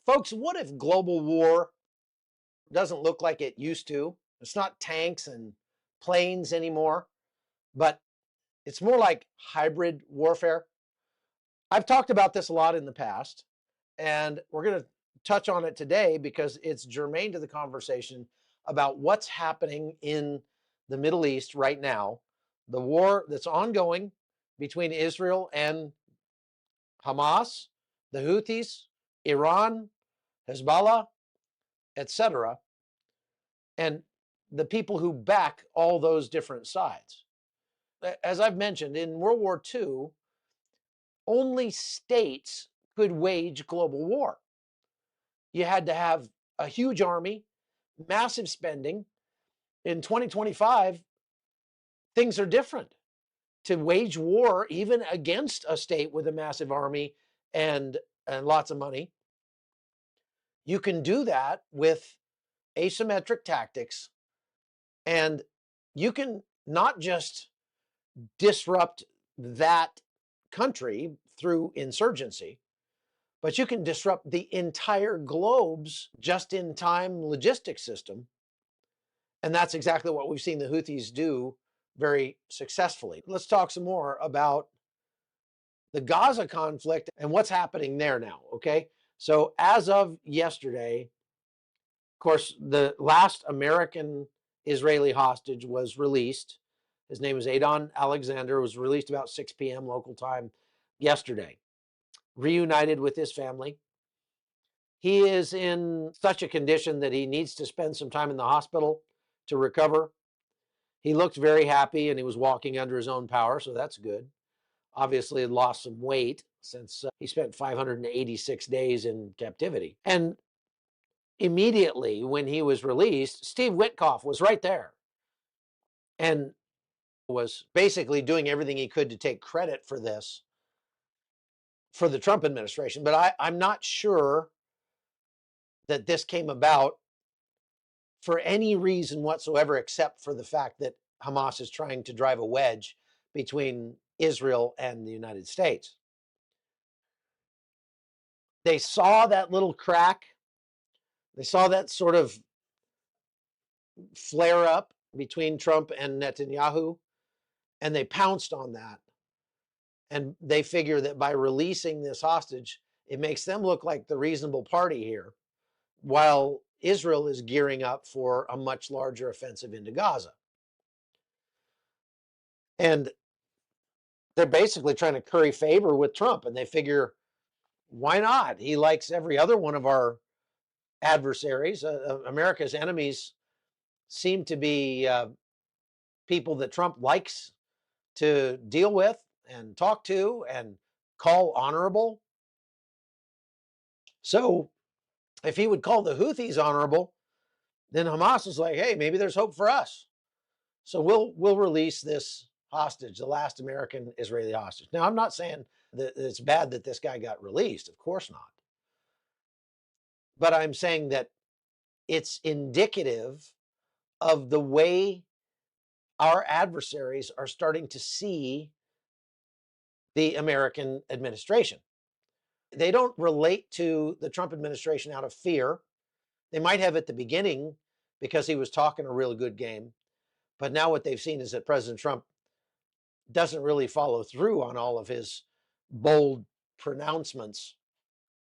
Folks, what if global war doesn't look like it used to? It's not tanks and planes anymore, but it's more like hybrid warfare. I've talked about this a lot in the past, and we're going to touch on it today because it's germane to the conversation about what's happening in the Middle East right now, the war that's ongoing between Israel and Hamas, the Houthis, Iran, Hezbollah, etc., and the people who back all those different sides. As I've mentioned, in World War II, only states could wage global war. You had to have a huge army, massive spending. In 2025, things are different. To wage war, even against a state with a massive army and, and lots of money, you can do that with asymmetric tactics. And you can not just disrupt that country through insurgency, but you can disrupt the entire globe's just in time logistics system. And that's exactly what we've seen the Houthis do very successfully. Let's talk some more about the Gaza conflict and what's happening there now. Okay. So, as of yesterday, of course, the last American Israeli hostage was released. His name is Adon Alexander, was released about 6 p.m. local time yesterday, reunited with his family. He is in such a condition that he needs to spend some time in the hospital to recover. He looked very happy and he was walking under his own power, so that's good. Obviously, had lost some weight since he spent 586 days in captivity. And immediately when he was released, Steve Witkoff was right there and was basically doing everything he could to take credit for this for the Trump administration. But I'm not sure that this came about for any reason whatsoever, except for the fact that Hamas is trying to drive a wedge between Israel and the United States. They saw that little crack. They saw that sort of flare up between Trump and Netanyahu, and they pounced on that. And they figure that by releasing this hostage, it makes them look like the reasonable party here, while Israel is gearing up for a much larger offensive into Gaza. And they're basically trying to curry favor with Trump, and they figure, why not? He likes every other one of our adversaries. America's enemies seem to be people that Trump likes to deal with and talk to and call honorable. So if he would call the Houthis honorable, then Hamas is like, hey, maybe there's hope for us. So we'll release this hostage, the last American Israeli hostage. Now, I'm not saying that it's bad that this guy got released. Of course not. But I'm saying that it's indicative of the way our adversaries are starting to see the American administration. They don't relate to the Trump administration out of fear. They might have at the beginning because he was talking a really good game. But now what they've seen is that President Trump doesn't really follow through on all of his bold pronouncements,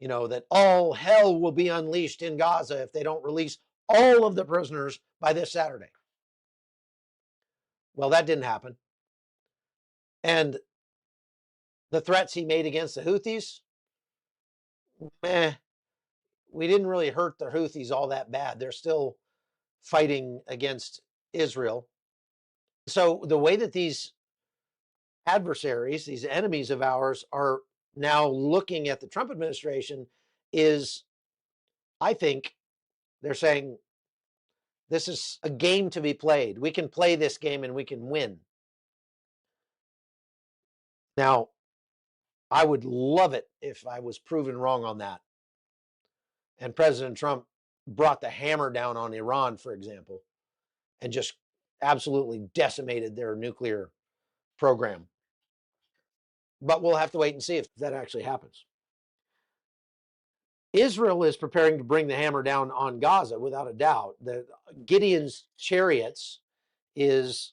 that all hell will be unleashed in Gaza if they don't release all of the prisoners by this Saturday. Well, that didn't happen. And the threats he made against the Houthis, we didn't really hurt the Houthis all that bad. They're still fighting against Israel. So the way that these adversaries, these enemies of ours, are now looking at the Trump administration is, I think, they're saying, this is a game to be played. We can play this game and we can win. Now, I would love it if I was proven wrong on that. And President Trump brought the hammer down on Iran, for example, and just absolutely decimated their nuclear program. But we'll have to wait and see if that actually happens. Israel is preparing to bring the hammer down on Gaza without a doubt. The Gideon's chariots is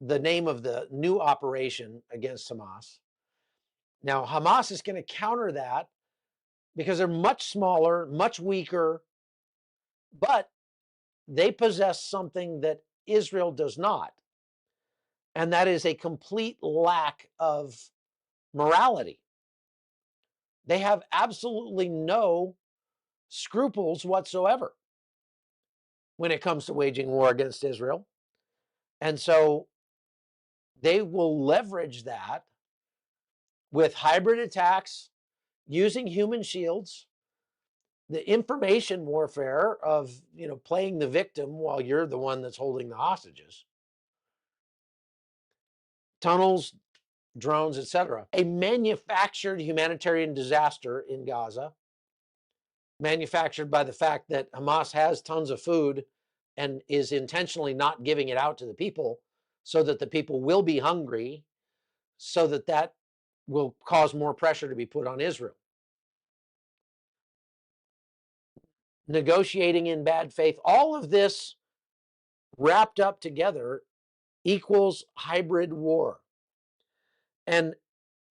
the name of the new operation against Hamas. Now, Hamas is going to counter that because they're much smaller, much weaker, but they possess something that Israel does not, and that is a complete lack of morality. They have absolutely no scruples whatsoever when it comes to waging war against Israel. And so they will leverage that with hybrid attacks, using human shields, the information warfare of, playing the victim while you're the one that's holding the hostages, tunnels, drones, etc. A manufactured humanitarian disaster in Gaza, manufactured by the fact that Hamas has tons of food and is intentionally not giving it out to the people so that the people will be hungry, so that that will cause more pressure to be put on Israel. Negotiating in bad faith, all of this wrapped up together equals hybrid war. And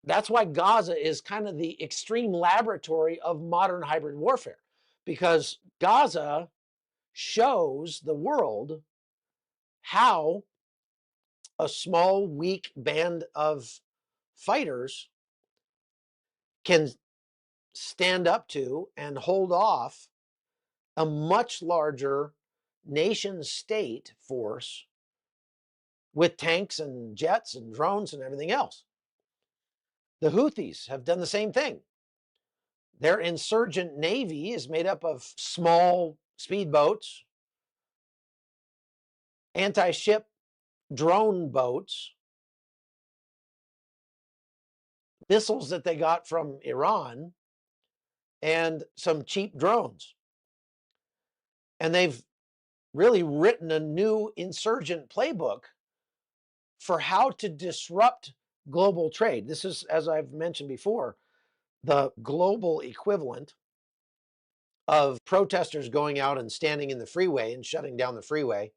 that's why Gaza is kind of the extreme laboratory of modern hybrid warfare, because Gaza shows the world how a small, weak band of fighters can stand up to and hold off a much larger nation state force with tanks and jets and drones and everything else. The Houthis have done the same thing. Their insurgent navy is made up of small speedboats, anti-ship drone boats, missiles that they got from Iran, and some cheap drones. And they've really written a new insurgent playbook for how to disrupt global trade. This is, as I've mentioned before, the global equivalent of protesters going out and standing in the freeway and shutting down the freeway,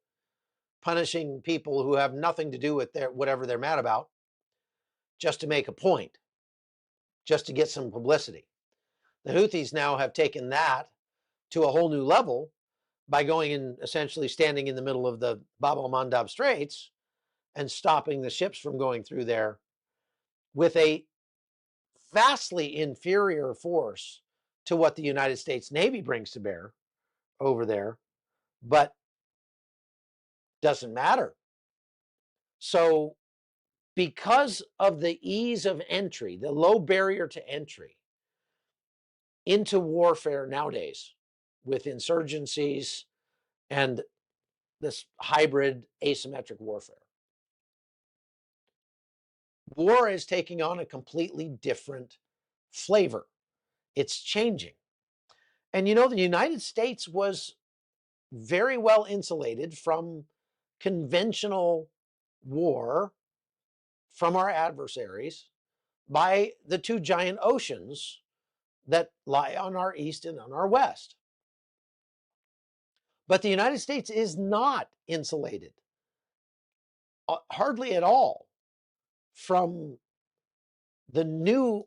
punishing people who have nothing to do with whatever they're mad about, just to make a point, just to get some publicity. The Houthis now have taken that to a whole new level by going and essentially standing in the middle of the Bab el-Mandab Straits and stopping the ships from going through there with a vastly inferior force to what the United States Navy brings to bear over there, but doesn't matter. So because of the ease of entry, the low barrier to entry into warfare nowadays with insurgencies and this hybrid asymmetric warfare, war is taking on a completely different flavor. It's changing. And the United States was very well insulated from conventional war from our adversaries by the two giant oceans that lie on our east and on our west. But the United States is not insulated, hardly at all, from the new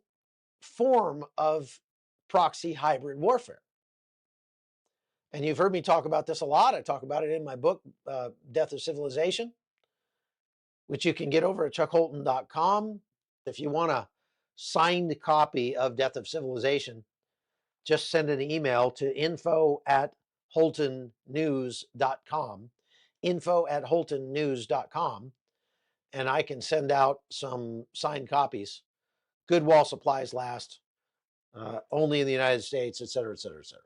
form of proxy hybrid warfare. And you've heard me talk about this a lot. I talk about it in my book, Death of Civilization, which you can get over at chuckholton.com. If you want a signed copy of Death of Civilization, just send an email to info@holtonnews.com, info@holtonnews.com, and I can send out some signed copies. Good while supplies last, only in the United States, et cetera, et cetera, et cetera.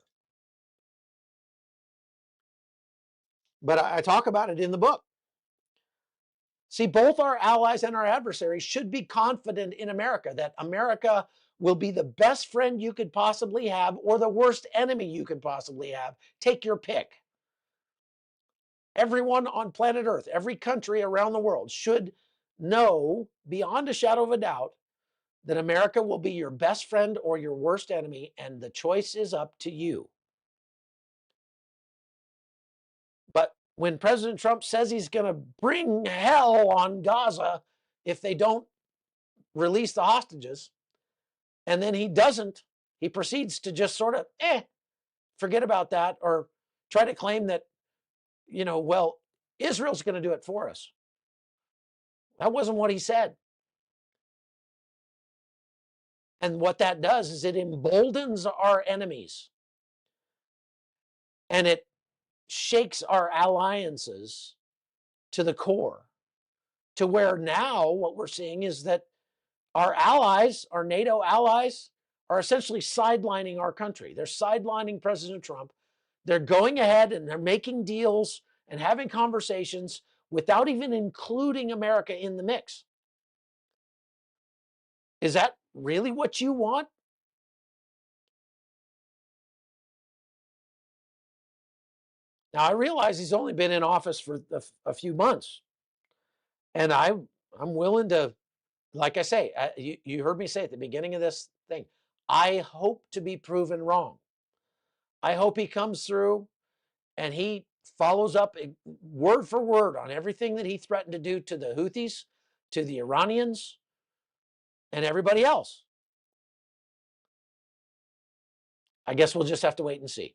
But I talk about it in the book. See, both our allies and our adversaries should be confident in America, that America will be the best friend you could possibly have or the worst enemy you could possibly have. Take your pick. Everyone on planet Earth, every country around the world should know beyond a shadow of a doubt that America will be your best friend or your worst enemy, and the choice is up to you. But when President Trump says he's going to bring hell on Gaza if they don't release the hostages, and then he doesn't, he proceeds to just sort of, forget about that, or try to claim that, well, Israel's going to do it for us. That wasn't what he said. And what that does is it emboldens our enemies, and it shakes our alliances to the core, to where now what we're seeing is that our allies, our NATO allies, are essentially sidelining our country. They're sidelining President Trump. They're going ahead and they're making deals and having conversations without even including America in the mix. Is that really what you want? Now, I realize he's only been in office for a few months, and I'm willing to, like I say, you heard me say at the beginning of this thing, I hope to be proven wrong. I hope he comes through and he follows up word for word on everything that he threatened to do to the Houthis, to the Iranians, and everybody else. I guess we'll just have to wait and see.